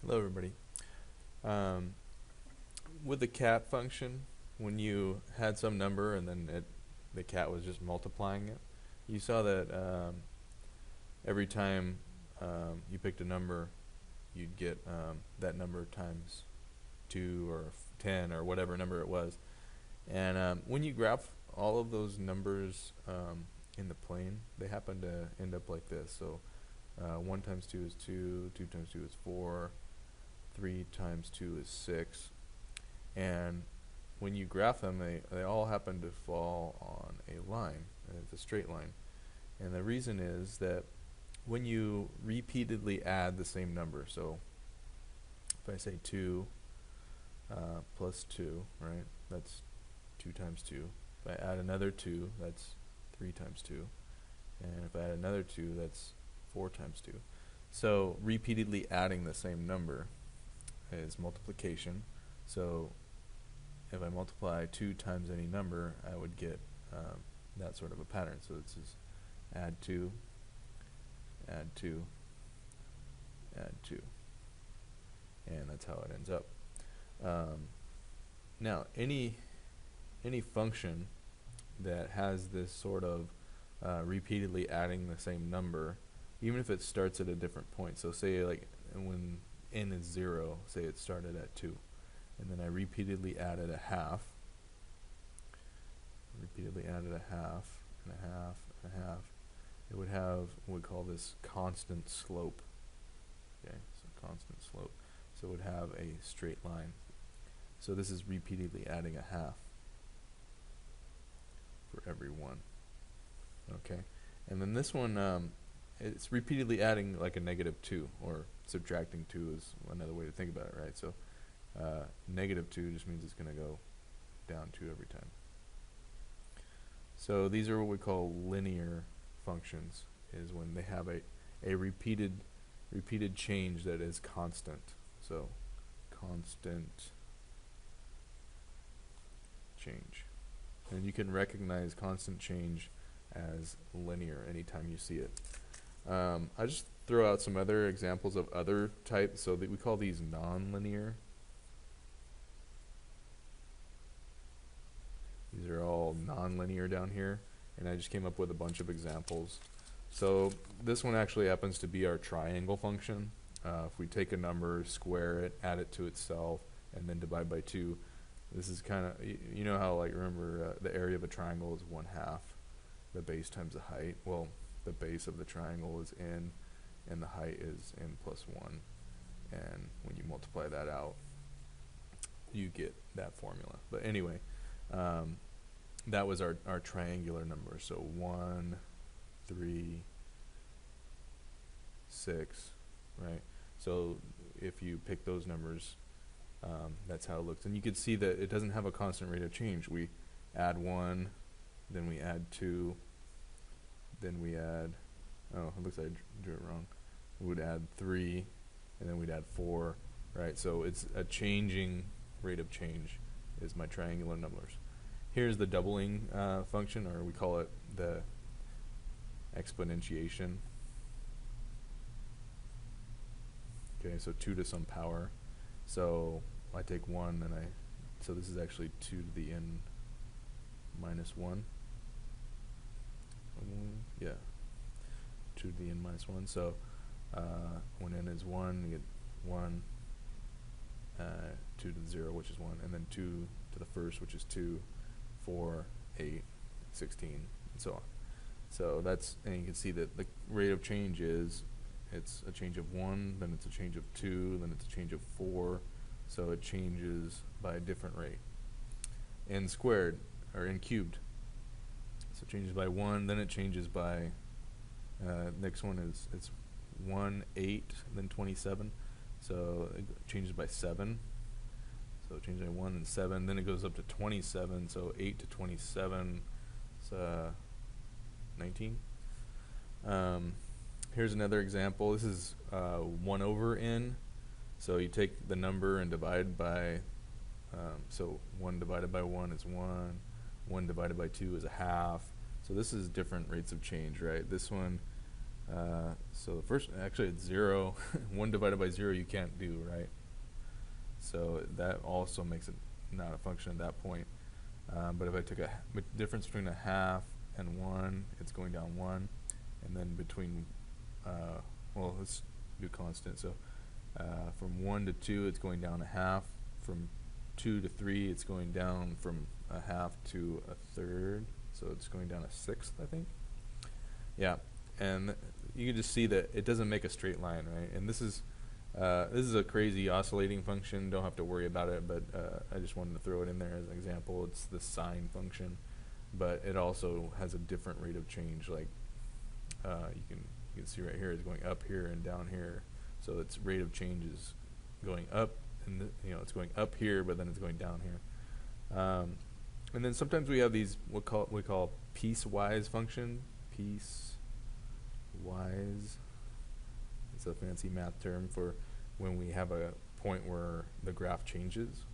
Hello, everybody. Um, with the cat function, when you had some number and then the cat was just multiplying it, you saw that every time you picked a number, you'd get that number times 2 or 10 or whatever number it was. And when you graph all of those numbers in the plane, they happen to end up like this. So 1 times 2 is 2, 2 times 2 is 4, 3 times 2 is 6. And when you graph them, they all happen to fall on a line. It's a straight line. And the reason is that when you repeatedly add the same number, so if I say 2 plus 2, right, that's 2 times 2. If I add another 2, that's 3 times 2. And if I add another 2, that's 4 times 2. So repeatedly adding the same number is multiplication. So if I multiply 2 times any number, I would get that sort of a pattern. So this is add 2, add 2, add 2. And that's how it ends up. Now, any function that has this sort of repeatedly adding the same number, even if it starts at a different point. So say like when n is 0, say it started at 2. And then I repeatedly added a half, repeatedly added a half, and a half, and a half. It would have what we call this constant slope. Okay, so constant slope. So it would have a straight line. So this is repeatedly adding a half for every one. Okay, and then this one, it's repeatedly adding like a -2, or subtracting 2 is another way to think about it, right? So -2 just means it's going to go down 2 every time. So these are what we call linear functions, is when they have a repeated change that is constant. So constant change. And you can recognize constant change as linear anytime you see it. I just throw out some other examples of other types, so that we call these nonlinear. These are all nonlinear down here, and I just came up with a bunch of examples. So this one actually happens to be our triangle function. If we take a number, square it, add it to itself, and then divide by 2, this is kind of, you know how, like, remember the area of a triangle is 1/2 the base times the height. Well, the base of the triangle is n, and the height is n plus 1. And when you multiply that out, you get that formula. But anyway, that was our triangular number. So 1, 3, 6, right? So if you pick those numbers, that's how it looks. And you can see that it doesn't have a constant rate of change. We add 1, then we add 2, then we add, oh, it looks like I drew it wrong. We would add 3, and then we'd add 4, right? So it's a changing rate of change is my triangular numbers. Here's the doubling function, or we call it the exponentiation. Okay, so 2 to some power. So I take 1, and so this is actually 2 to the n minus 1. Yeah, 2 to the n minus 1. So when n is 1, you get 1, 2 to the 0, which is 1, and then 2 to the first, which is 2, 4, 8, 16, and so on. So that's, and you can see that the rate of change is, it's a change of 1, then it's a change of 2, then it's a change of 4, so it changes by a different rate. N squared, or n cubed, so it changes by 1, then it changes by, next one is, it's 1, 8, then 27, so it changes by 7, so it changes by 1 and 7, then it goes up to 27, so 8 to 27 is 19. Here's another example. This is 1 over n. So you take the number and divide by, so 1 divided by 1 is 1, 1 divided by 2 is a half. So this is different rates of change, right? This one, So the first, actually it's 0. 1 divided by 0 you can't do, right? So that also makes it not a function at that point. But if I took a difference between a half and 1, it's going down 1. And then between, well, let's do constant. So from 1 to 2, it's going down a half. From 2 to 3, it's going down from a half to a third. So it's going down a sixth, I think. Yeah, and you can just see that it doesn't make a straight line, right? And this is a crazy oscillating function. Don't have to worry about it, but I just wanted to throw it in there as an example. It's the sine function, but it also has a different rate of change. Like you can see right here, it's going up here and down here. So its rate of change is going up, and it's going up here, but then it's going down here. And then sometimes we have these we call piecewise function. Piecewise. It's a fancy math term for when we have a point where the graph changes.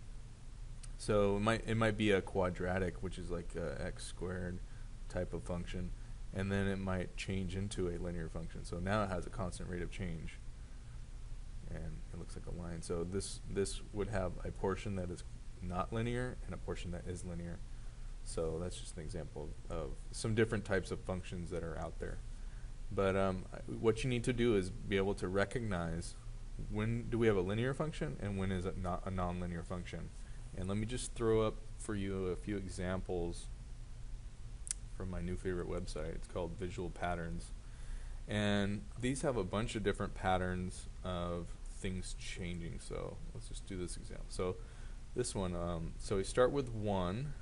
So it might be a quadratic, which is like a x squared type of function, and then it might change into a linear function. So now it has a constant rate of change, and it looks like a line. So this would have a portion that is not linear and a portion that is linear. So that's just an example of some different types of functions that are out there. But what you need to do is be able to recognize when do we have a linear function and when is it not a nonlinear function. And let me just throw up for you a few examples from my new favorite website. It's called Visual Patterns. And these have a bunch of different patterns of things changing. So let's just do this example. So this one, so we start with 1,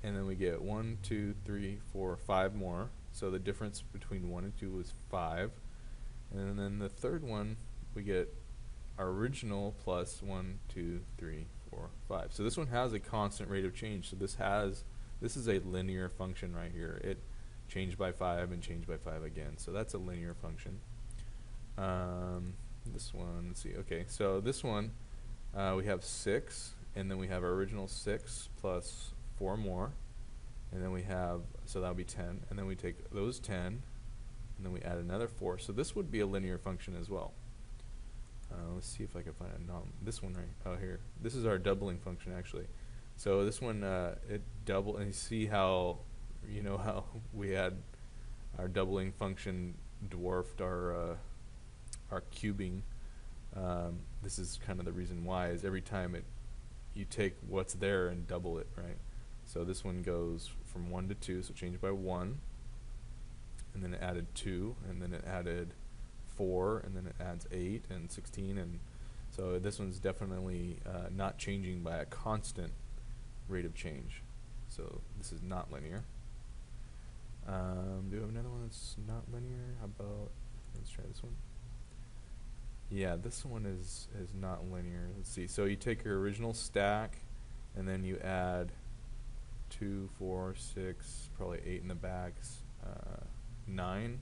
and then we get 1, 2, 3, 4, 5 more. So the difference between 1 and 2 is 5. And then the third one, we get our original plus 1, 2, 3, 4, 5. So this one has a constant rate of change. So this is a linear function right here. It changed by 5 and changed by 5 again. So that's a linear function. This one, let's see. Okay, so this one, we have 6, and then we have our original 6 plus 4 more. And then we have, so that would be 10. And then we take those 10, and then we add another 4. So this would be a linear function as well. Let's see if I can find this one right, oh here. This is our doubling function actually. So this one, it double, and you see how, how we had our doubling function dwarfed our cubing. This is kind of the reason why, is every time you take what's there and double it, right? So this one goes from 1 to 2, so changed by 1, and then it added 2, and then it added 4, and then it adds 8 and 16, and so this one's definitely not changing by a constant rate of change. So this is not linear. Do we have another one that's not linear? How about, let's try this one. Yeah, this one is not linear. Let's see. So you take your original stack, and then you add 2, 4, 6, probably 8 in the back, 9.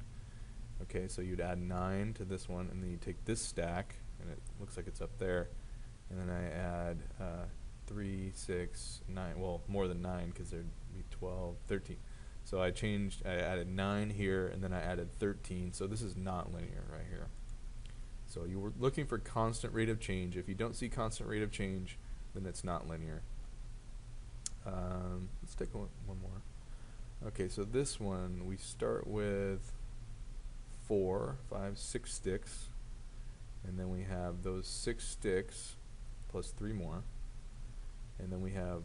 Okay, so you'd add 9 to this one, and then you take this stack, and it looks like it's up there, and then I add 3, 6, 9, well, more than 9 because there'd be 12, 13. So I added 9 here, and then I added 13, so this is not linear right here. So you were looking for constant rate of change. If you don't see constant rate of change, then it's not linear. Let's take one more. Okay, so this one, we start with 4, 5, 6 sticks, and then we have those 6 sticks plus 3 more, and then we have,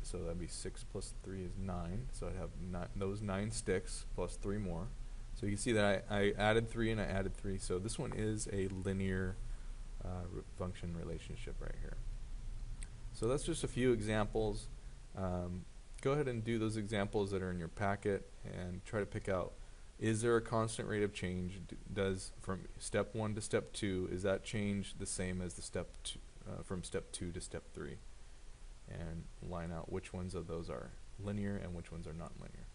so that'd be 6 plus 3 is 9, so I'd have those 9 sticks plus 3 more. So you can see that I added 3 and I added 3, so this one is a linear function relationship right here. So that's just a few examples. Go ahead and do those examples that are in your packet and try to pick out, is there a constant rate of change? Does from step 1 to step 2, is that change the same as the from step 2 to step 3? And line out which ones of those are linear and which ones are not linear.